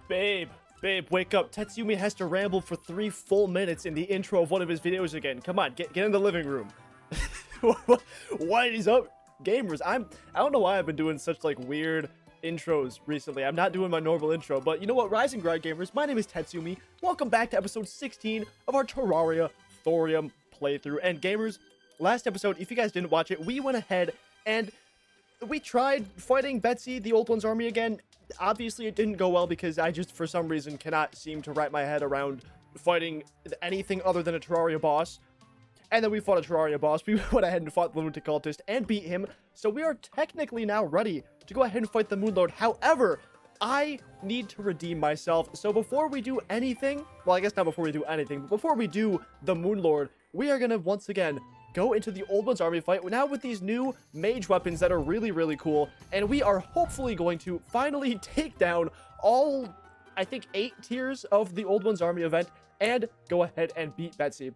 Babe, wake up. Tetsyumi has to ramble for 3 full minutes in the intro of one of his videos again. Come on, get in the living room. What is up, gamers? I don't know why I've been doing such like weird intros recently. I'm not doing my normal intro, but you know what, Rise and Grind gamers, my name is Tetsyumi. Welcome back to episode 16 of our Terraria Thorium playthrough. And gamers, last episode, if you guys didn't watch it, we went ahead and we tried fighting Betsy, the Old One's army again. Obviously, it didn't go well because I just, for some reason, cannot seem to wrap my head around fighting anything other than a Terraria boss. And then we fought a Terraria boss. We went ahead and fought the Lunatic Cultist and beat him. So we are technically now ready to go ahead and fight the Moonlord. However, I need to redeem myself. So before we do anything, well, I guess not before we do anything, but before we do the Moonlord, we are going to once again go into the Old One's army fight now with these new mage weapons that are really, really cool. And we are hopefully going to finally take down all, I think, 8 tiers of the Old One's army event and go ahead and beat Betsy.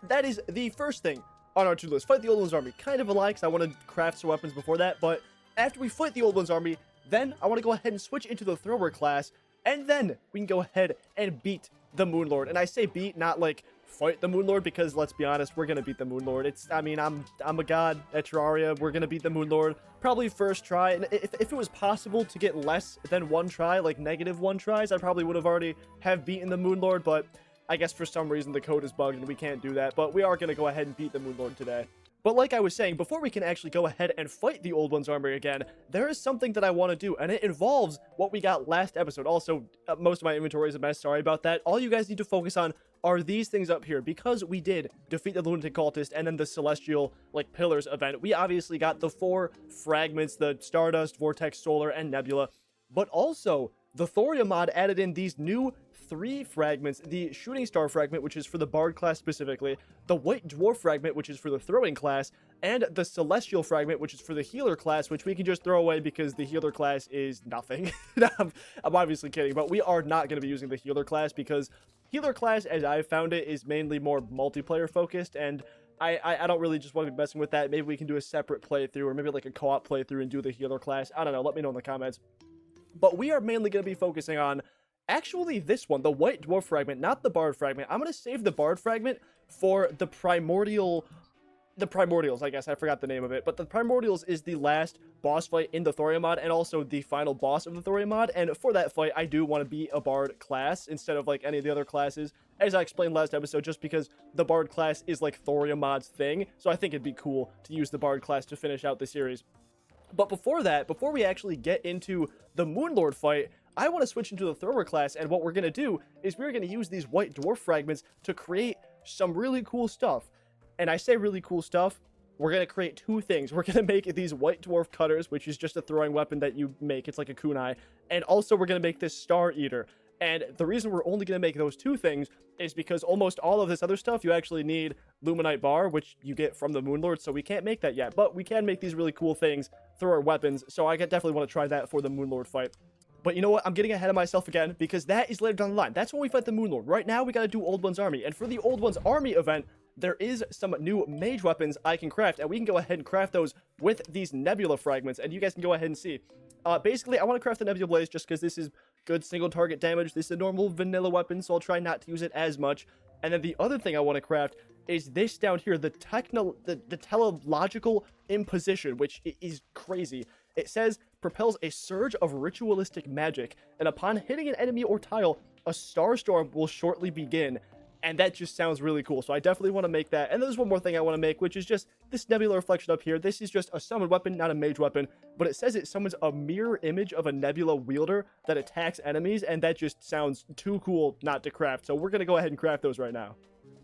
That is the first thing on our to-do list. Fight the Old One's army. Kind of a lie because I want to craft some weapons before that. But after we fight the Old One's army, then I want to go ahead and switch into the thrower class. And then we can go ahead and beat the Moonlord. And I say beat, not like fight the Moonlord, because let's be honest, we're gonna beat the Moonlord. I'm a god at Terraria. We're gonna beat the Moonlord probably first try. And if it was possible to get less than 1 try, like -1 tries, I probably would have already have beaten the Moonlord. But I guess for some reason the code is bugged and we can't do that. But we are gonna go ahead and beat the Moonlord today. But like I was saying, before we can actually go ahead and fight the Old One's army again, there is something that I want to do, and it involves what we got last episode. Also, most of my inventory is a mess, sorry about that. All you guys need to focus on are these things up here, because we did defeat the Lunatic Cultist and then the Celestial, like, Pillars event. We obviously got the 4 fragments, the Stardust, Vortex, Solar, and Nebula, but also the Thorium Mod added in these new 3 fragments: the Shooting Star fragment, which is for the Bard class specifically, the White Dwarf fragment, which is for the Throwing class, and the Celestial fragment, which is for the Healer class, which we can just throw away because the Healer class is nothing. I'm obviously kidding, but we are not going to be using the Healer class because Healer class, as I've found it, is mainly more multiplayer focused, and I don't really just want to be messing with that. Maybe we can do a separate playthrough, or maybe like a co-op playthrough and do the Healer class. I don't know, let me know in the comments. But we are mainly going to be focusing on actually this one, the White Dwarf fragment, not the Bard fragment. I'm going to save the Bard fragment for the Primordials, I guess. I forgot the name of it. But the Primordials is the last boss fight in the Thorium Mod and also the final boss of the Thorium Mod. And for that fight, I do want to be a Bard class instead of like any of the other classes, as I explained last episode, just because the Bard class is like Thorium Mod's thing. So I think it'd be cool to use the Bard class to finish out the series. But before that, before we actually get into the Moonlord fight, I want to switch into the Thrower class, and what we're going to do is we're going to use these White Dwarf fragments to create some really cool stuff. And I say really cool stuff, we're going to create 2 things. We're going to make these White Dwarf cutters, which is just a throwing weapon that you make. It's like a kunai. And also we're going to make this Star Eater. And the reason we're only going to make those 2 things is because almost all of this other stuff, you actually need Luminite Bar, which you get from the Moonlord, so we can't make that yet. But we can make these really cool things through our weapons, so I definitely want to try that for the Moonlord fight. But you know what? I'm getting ahead of myself again, because that is later down the line. That's when we fight the Moonlord. Right now, we got to do Old One's army. And for the Old One's army event, there is some new mage weapons I can craft, and we can go ahead and craft those with these Nebula fragments, and you guys can go ahead and see. Basically, I want to craft the Nebula Blaze just because this is good single target damage. This is a normal vanilla weapon, so I'll try not to use it as much. And then the other thing I want to craft is this down here, the teleological imposition, which is crazy. It says, propels a surge of ritualistic magic, and upon hitting an enemy or tile, a starstorm will shortly begin. And that just sounds really cool, so I definitely want to make that. And there's one more thing I want to make, which is just this Nebula reflection up here. This is just a summoned weapon, not a mage weapon, but it says it summons a mirror image of a Nebula wielder that attacks enemies, and that just sounds too cool not to craft. So we're going to go ahead and craft those right now.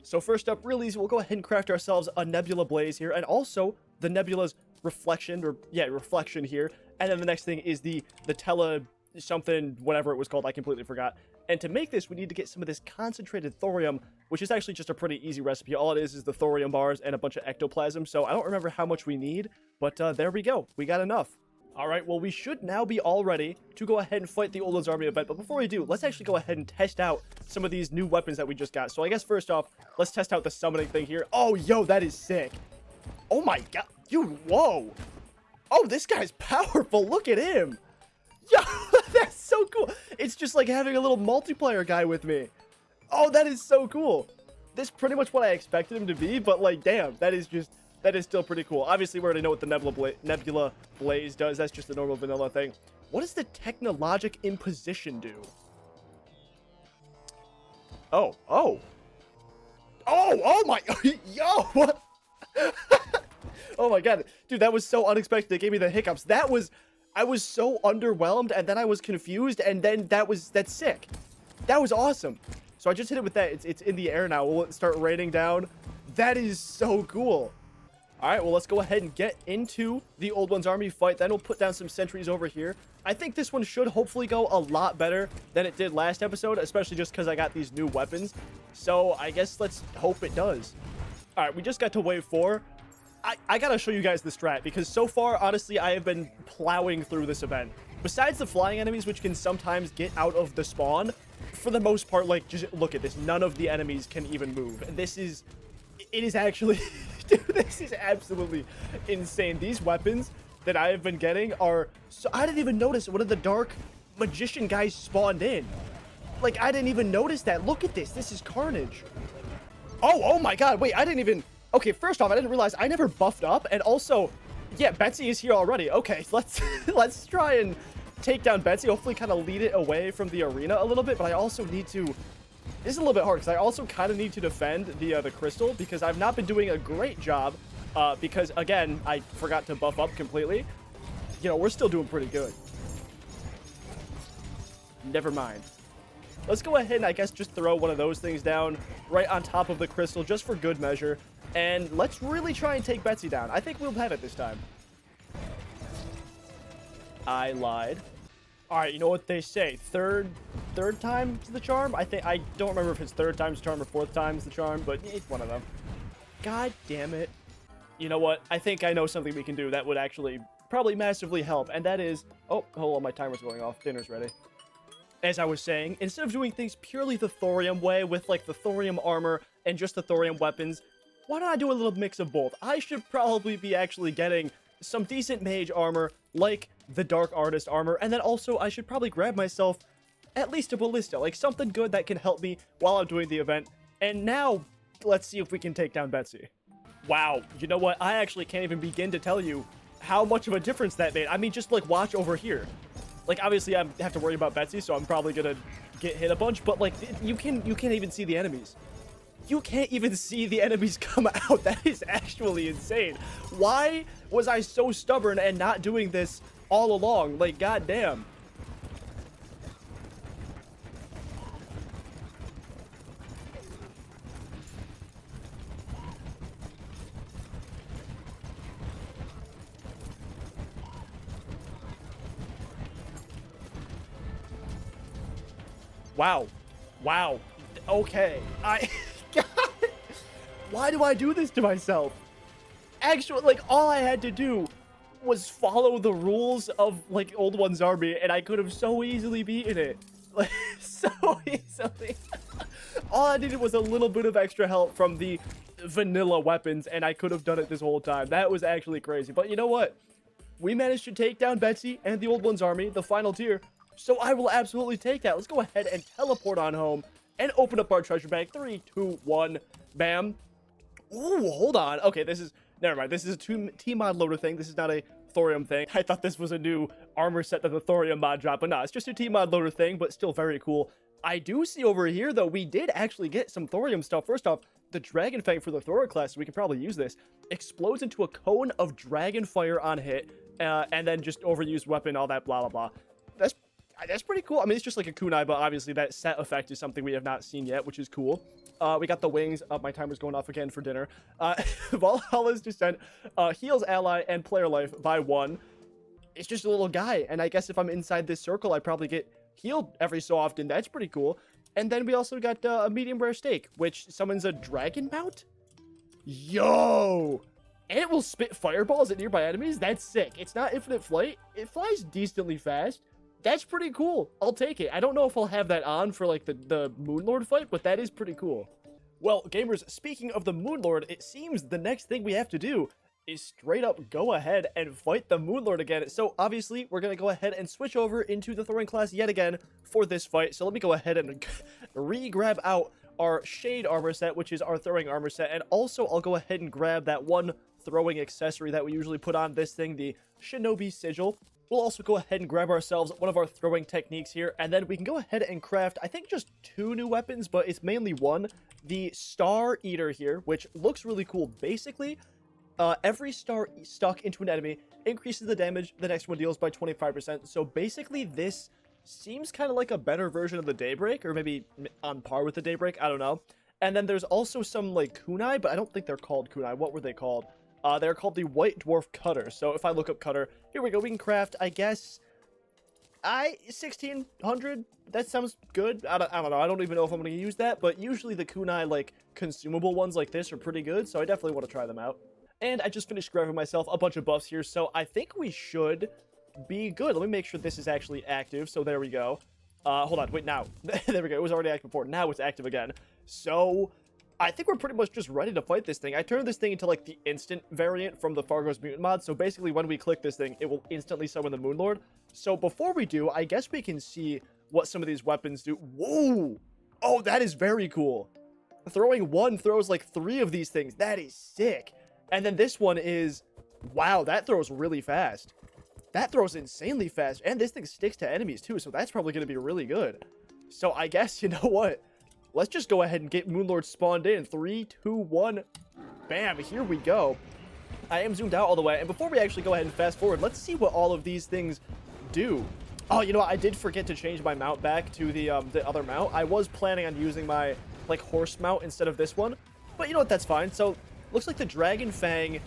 So first up, really easy, we'll go ahead and craft ourselves a Nebula Blaze here, and also the Nebula's reflection here. And then the next thing is the tele something, whatever it was called, I completely forgot. And to make this, we need to get some of this concentrated thorium, which is actually just a pretty easy recipe. All it is the thorium bars and a bunch of ectoplasm. So I don't remember how much we need, but there we go. We got enough. All right, well, we should now be all ready to go ahead and fight the Old One's army event. But before we do, let's actually go ahead and test out some of these new weapons that we just got. So I guess first off, let's test out the summoning thing here. Oh, yo, that is sick. Oh my god, dude, whoa. Oh, this guy's powerful. Look at him. Yo, that's so cool. It's just like having a little multiplayer guy with me. Oh, that is so cool. This is pretty much what I expected him to be, but like, damn, that is still pretty cool. Obviously, we already know what the Nebula Blaze does. That's just a normal vanilla thing. What does the Technologic Imposition do? Oh my, yo, what? Oh my god, dude, that was so unexpected. It gave me the hiccups. I was so underwhelmed, and then I was confused, and then that's sick. That was awesome. So I just hit it with that. It's in the air now. Will it start raining down? That is so cool. All right, well, let's go ahead and get into the Old One's Army fight. Then we'll put down some sentries over here. I think this one should hopefully go a lot better than it did last episode, especially just because I got these new weapons. So I guess let's hope it does. All right, we just got to wave 4. I gotta show you guys the strat, because so far, honestly, I have been plowing through this event. Besides the flying enemies, which can sometimes get out of the spawn, for the most part, like, just look at this. None of the enemies can even move. And it is actually, dude, this is absolutely insane. These weapons that I have been getting are, so I didn't even notice one of the dark magician guys spawned in. Like, I didn't even notice that. Look at this. This is carnage. Oh my god. Wait, I didn't even... Okay, first off, I didn't realize I never buffed up, and also, yeah, Betsy is here already. Okay, let's try and take down Betsy, hopefully kind of lead it away from the arena a little bit, but I also need to... This is a little bit hard, because I also kind of need to defend the crystal, because I've not been doing a great job, because, again, I forgot to buff up completely. You know, we're still doing pretty good. Never mind. Let's go ahead and, I guess, just throw one of those things down right on top of the crystal, just for good measure. And let's really try and take Betsy down. I think we'll have it this time. I lied. All right, you know what they say. Third time's the charm? I don't remember if it's third time's the charm or fourth time's the charm, but it's one of them. God damn it. You know what? I think I know something we can do that would actually probably massively help, and that is... Oh, hold on, my timer's going off. Dinner's ready. As I was saying, instead of doing things purely the Thorium way with, like, the Thorium armor and just the Thorium weapons, why don't I do a little mix of both? I should probably be actually getting some decent mage armor, like the Dark Artist armor, and then also I should probably grab myself at least a ballista, like something good that can help me while I'm doing the event. And now, let's see if we can take down Betsy. Wow, you know what? I actually can't even begin to tell you how much of a difference that made. I mean, just, like, watch over here. Like, obviously, I have to worry about Betsy, so I'm probably gonna get hit a bunch, but, like, you can't even see the enemies. You can't even see the enemies come out. That is actually insane. Why was I so stubborn and not doing this all along? Like, goddamn. Wow. Wow. Okay. God, why do I do this to myself? Actually, like, all I had to do was follow the rules of, like, Old One's Army, and I could have so easily beaten it. Like, so easily. All I needed was a little bit of extra help from the vanilla weapons, and I could have done it this whole time. That was actually crazy. But you know what? We managed to take down Betsy and the Old One's Army, the final tier, so I will absolutely take that. Let's go ahead and teleport on home and open up our treasure bag. 3, 2, 1, bam. Ooh, hold on. Okay, never mind. This is a T-Mod loader thing. This is not a Thorium thing. I thought this was a new armor set that the Thorium mod dropped, but no, it's just a T-Mod loader thing, but still very cool. I do see over here, though, we did actually get some Thorium stuff. First off, the Dragon Fang for the Thor class, so we can probably use this, explodes into a cone of dragon fire on hit, and then just overused weapon, all that blah, blah, blah. That's pretty cool. I mean, it's just like a kunai, but obviously that set effect is something we have not seen yet, which is cool. We got the wings. My timer's going off again for dinner. Valhalla's Descent heals ally and player life by 1. It's just a little guy, and I guess if I'm inside this circle, I probably get healed every so often. That's pretty cool. And then we also got a medium rare steak, which summons a dragon mount. Yo! And it will spit fireballs at nearby enemies? That's sick. It's not infinite flight. It flies decently fast. That's pretty cool. I'll take it. I don't know if I'll have that on for, like, the Moonlord fight, but that is pretty cool. Well, gamers, speaking of the Moonlord, it seems the next thing we have to do is straight up go ahead and fight the Moonlord again. So obviously we're going to go ahead and switch over into the Thorium class yet again for this fight. So let me go ahead and re-grab out our Shade armor set, which is our throwing armor set. And also I'll go ahead and grab that one throwing accessory that we usually put on this thing, the Shinobi Sigil. We'll also go ahead and grab ourselves one of our throwing techniques here, and then we can go ahead and craft, I think, just 2 new weapons, but it's mainly one. The Star Eater here, which looks really cool. Basically, every star stuck into an enemy increases the damage the next one deals by 25%. So basically, this seems kind of like a better version of the Daybreak, or maybe on par with the Daybreak, I don't know. And then there's also some, like, kunai, but I don't think they're called kunai. What were they called? They're called the White Dwarf Cutter. So if I look up Cutter, here we go. We can craft, I guess, 1600. That sounds good. I don't know. I don't even know if I'm going to use that. But usually the kunai, like, consumable ones like this are pretty good. So I definitely want to try them out. And I just finished grabbing myself a bunch of buffs here. So I think we should be good. Let me make sure this is actually active. So there we go. Hold on. Wait, now. There we go. It was already active before. Now it's active again. So I think we're pretty much just ready to fight this thing. I turned this thing into, like, the instant variant from the Fargos Mutant Mod. So basically, when we click this thing, it will instantly summon the Moonlord. So before we do, I guess we can see what some of these weapons do. Whoa! Oh, that is very cool. Throwing one throws, like, 3 of these things. That is sick. And then this one is, wow, that throws really fast. That throws insanely fast. And this thing sticks to enemies, too. So that's probably going to be really good. So I guess, you know what? Let's just go ahead and get Moonlord spawned in. 3, 2, 1. Bam, here we go. I am zoomed out all the way. And before we actually go ahead and fast forward, let's see what all of these things do. Oh, you know what? I did forget to change my mount back to the other mount. I was planning on using my, like, horse mount instead of this one. But you know what? That's fine. So, looks like the Dragon Fang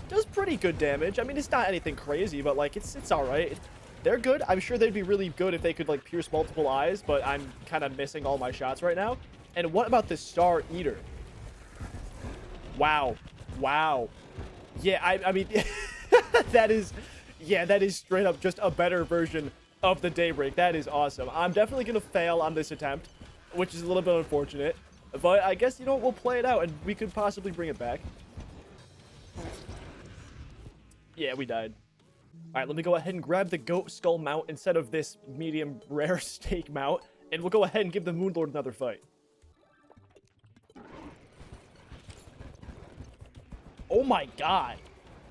does pretty good damage. I mean, it's not anything crazy, but, like, it's alright. They're good. I'm sure they'd be really good if they could, like, pierce multiple eyes, but I'm kind of missing all my shots right now. And what about the Star Eater? Wow. Wow. Yeah, I mean, that is straight up just a better version of the Daybreak. That is awesome. I'm definitely going to fail on this attempt, which is a little bit unfortunate. But I guess, you know, we'll play it out, and we could possibly bring it back. Yeah, we died. All right, let me go ahead and grab the Goat Skull mount instead of this medium rare steak mount, and we'll go ahead and give the Moonlord another fight. Oh my god.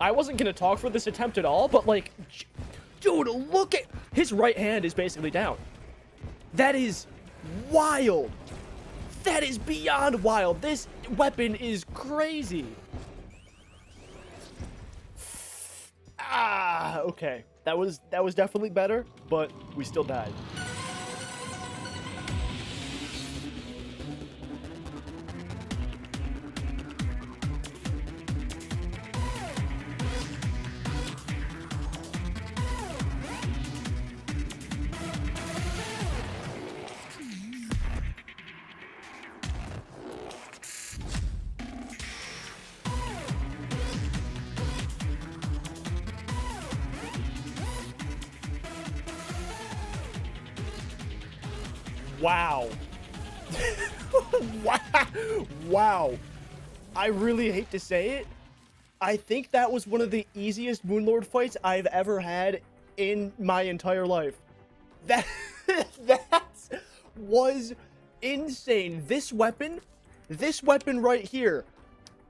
I wasn't going to talk for this attempt at all, but, like, dude, look at... His right hand is basically down. That is wild. That is beyond wild. This weapon is crazy. Ah, okay. That was definitely better, but we still died. Wow. Wow. I really hate to say it. I think that was one of the easiest Moonlord fights I've ever had in my entire life. That was insane. This weapon right here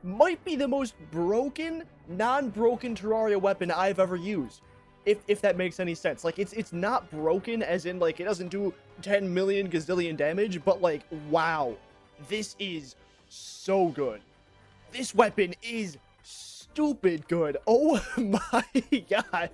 might be the most broken, non-broken Terraria weapon I've ever used. If that makes any sense. Like, it's not broken as in, like, it doesn't do 10 million gazillion damage, but, like, wow. This is so good. This weapon is stupid good. Oh my god.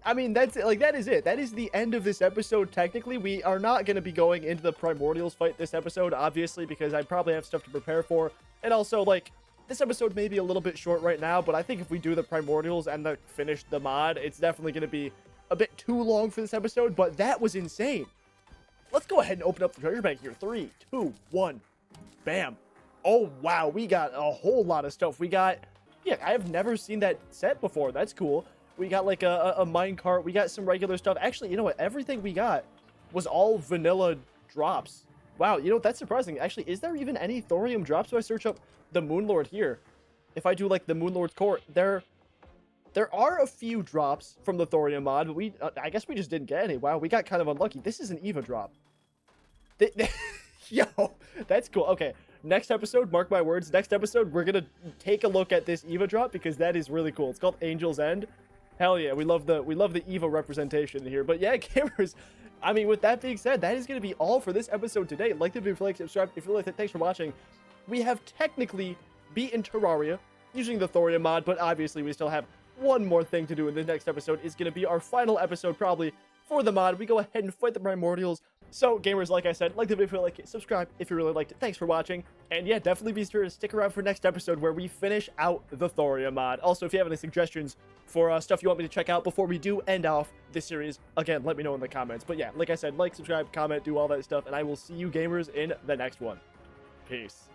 I mean, that's it. Like, that is it. That is the end of this episode, technically. We are not going to be going into the Primordials fight this episode, obviously, because I probably have stuff to prepare for. And also, like, this episode may be a little bit short right now, but I think if we do the Primordials and finish the mod, it's definitely going to be a bit too long for this episode, but that was insane. Let's go ahead and open up the treasure bank here. 3, 2, 1. Bam. Oh, wow. We got a whole lot of stuff. We got... Yeah, I have never seen that set before. That's cool. We got, like, a minecart. We got some regular stuff. Actually, you know what? Everything we got was all vanilla drops. Wow, you know, that's surprising. Actually, is there even any thorium drops? So I search up the Moonlord here. If I do, like, the Moonlord's Court, there There are a few drops from the Thorium mod, but I guess we just didn't get any. Wow, we got kind of unlucky. This is an EVA drop. Yo, that's cool. Okay, next episode, mark my words, next episode, we're gonna take a look at this EVA drop because that is really cool. It's called Angel's End. Hell yeah, we love the EVA representation here. But yeah, gamers, I mean, with that being said, that is gonna be all for this episode today. Like the video if you like, subscribe if you like it. Thanks for watching. We have technically beaten Terraria using the Thorium mod, but obviously we still have one more thing to do in the next episode. Is going to be our final episode probably for the mod. We go ahead and fight the primordials. So gamers, like I said, like the video if you like it, subscribe if you really liked it. Thanks for watching, and yeah, definitely be sure to stick around for next episode where we finish out the Thorium mod. Also, if you have any suggestions for stuff you want me to check out before we do end off this series, again, let me know in the comments. But yeah, like I said, like, subscribe, comment, do all that stuff, and I will see you gamers in the next one. Peace.